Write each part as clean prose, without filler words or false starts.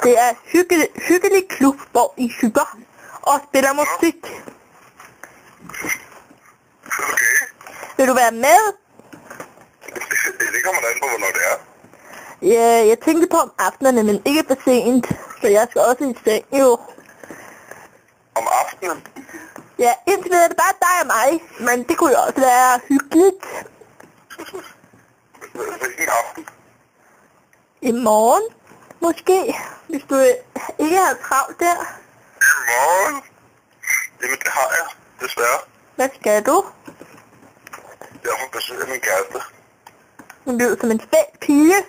Det er hyggelig klub, hvor I hygger og spiller musik. Okay. Vil du være med? Det kommer da an på, hvornår det er. Ja, jeg tænkte på om aftenerne, men ikke for sent. Så jeg skal også i seng, jo. Om aftenen? Ja, indtil videre er det bare dig og mig. Men det kunne jo også være hyggeligt. Hvilken aften? I morgen, måske. Hvis du ikke har travlt der. I morgen? Jamen, det har jeg, desværre. Hvad skal du? Jeg får besøg af min kæreste. Hun lyder som en fed pige.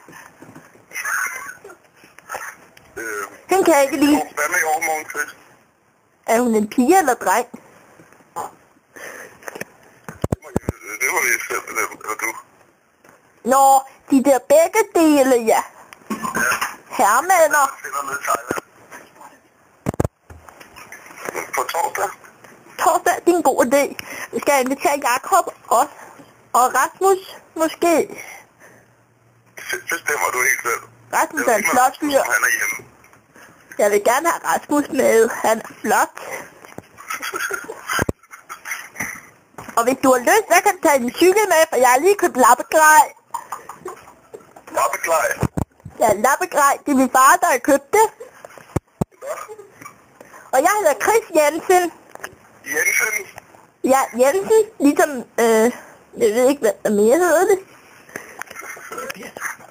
Hun kan jeg ikke lide. Hvad med i overmorgen, Chris? Er hun en pige eller dreng? Det må vi selv bestemme, eller du. Nå, de der begge dele, ja. Hermander. Finder ned i Thailand. På torsdag? Torsdag, det er en god idé. Vi skal invitere Jakob også. Og Rasmus, måske. Bestemmer du helt selv. Rasmus er en flot fyr. Han er hjemme. Jeg vil gerne have Rasmus med. Han er flot. Og hvis du har lyst, så kan du tage din cykel med, for jeg har lige købt lappegrej. Lappegrej? Ja, lappegrej. Det er min far, der har købt det. Og jeg hedder Chris Jensen. Jensen? Ja, Jensen. Ligesom, jeg ved ikke, hvad mere hedder det.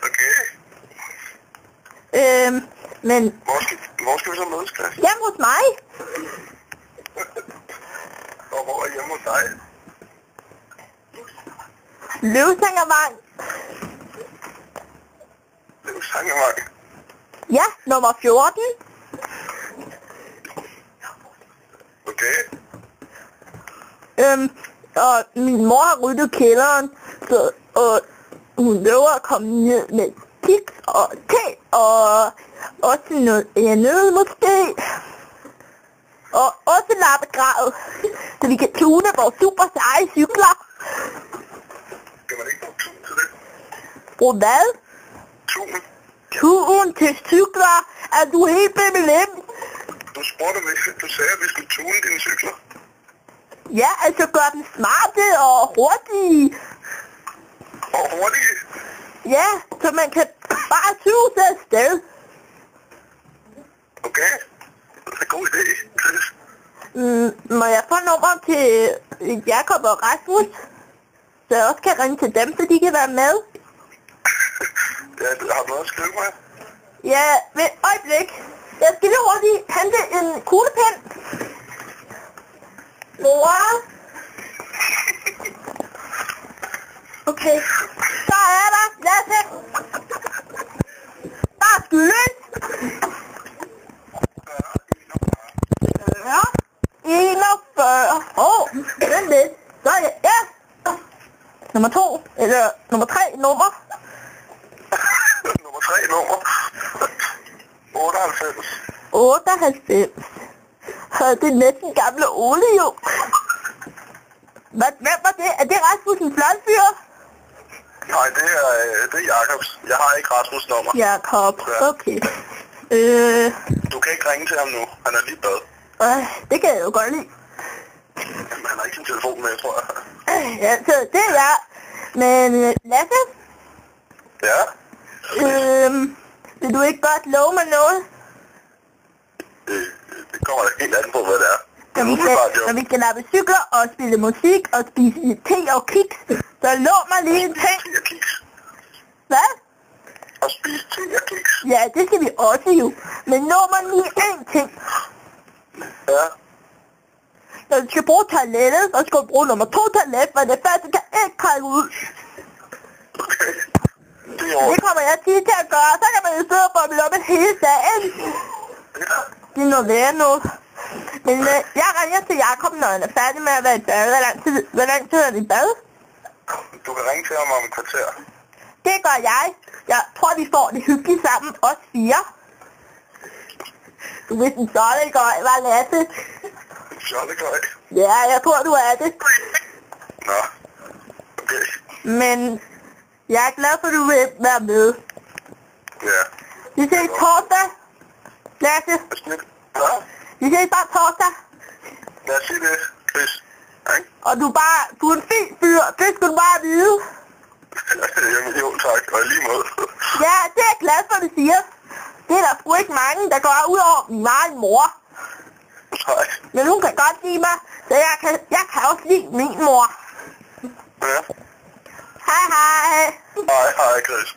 Okay. Men... Hvor skal vi så mødes, Chris? Hjemme hos mig. Og hvor er hjemme hos dig? Løvsangervang. Løvsangervang? Ja, nummer 14. Okay. Og min mor har ryddet kælderen, og hun lover at komme ned med kiks og te, og også noget andet måske. Og også lappegravet, så vi kan tune vores super seje cykler. Kan man ikke bruge tun til det? Brug hvad? Tun? Tun til cykler? Er du helt bimmelim? Du spurgte mig, du sagde, at vi skulle tune dine cykler. Ja, altså gør den smarte og hurtige. Og hurtige? Ja, så man kan bare tuse afsted. Okay. Det er en god idé, Chris. Må jeg få nummer til Jakob og Rasmus? Så jeg også kan ringe til dem, så de kan være med. Ja, har du noget at skrive med? Ja, ved et øjeblik. Jeg skal lige hurtigt hente en kuglepen. Mor? Okay. Så er der. Lad os se. Der er skylden. Ja. 41. Vent lidt. Så er jeg. Ja. Nummer 2. Eller nummer 3 nummer. Nummer 3 nummer. 98. 98. Det er næsten gamle Ole jo. Hvem var det? Er det Rasmus en flot fyr? Nej, det er Jakobs. Jeg har ikke Rasmus' nummer. Jakob, okay. Du kan ikke ringe til ham nu. Han er lige bad. Det kan jeg jo godt lide. Jamen, han har ikke sin telefon med, tror jeg. Ja, så det er jeg. Men Lasse? Ja? Vil du ikke godt love mig noget? Det kommer da helt an på, hvad det er. Når vi skal lappe cykler og spille musik og spise te og kiks, så lov mig lige en ting. Te og kiks? Hvad? Og spise te og kiks? Ja, det skal vi også jo. Men lov mig lige en ting. Ja? Når du skal bruge toilettet, så skal du bruge nummer 2 toilet, for det første kan ikke trække ud. Okay. Det kommer jeg til at gøre, så kan man jo sidde og boble op hele dagen. Ja. Det er noget værd nu. Men jeg ringer til Jakob, når han er færdig med at være i bad. Hvor lang tid er det i bad? Du kan ringe til ham om et kvarter. Det gør jeg. Jeg tror, vi får det hyggeligt sammen, os 4. Du er en jollegøj, var Lasse? Jollegøj? Ja, jeg tror, du er det. Nå, okay. Men jeg er glad for, at du vil være med. Ja. Vi ses torsdag. Lasse, Ja, vi ses bare torsdag. lad os sige det, Chris. Ikke? Og du er en fin fyr, det skal du bare vide. Jamen jo, tak. Og i lige måde. Ja, det er jeg glad for, du siger. Det er der sgu ikke mange, der går ud over min egen mor. Nej. Men hun kan godt lide mig, så jeg kan også lide min mor. Ja. Hej hej. Hej, Chris.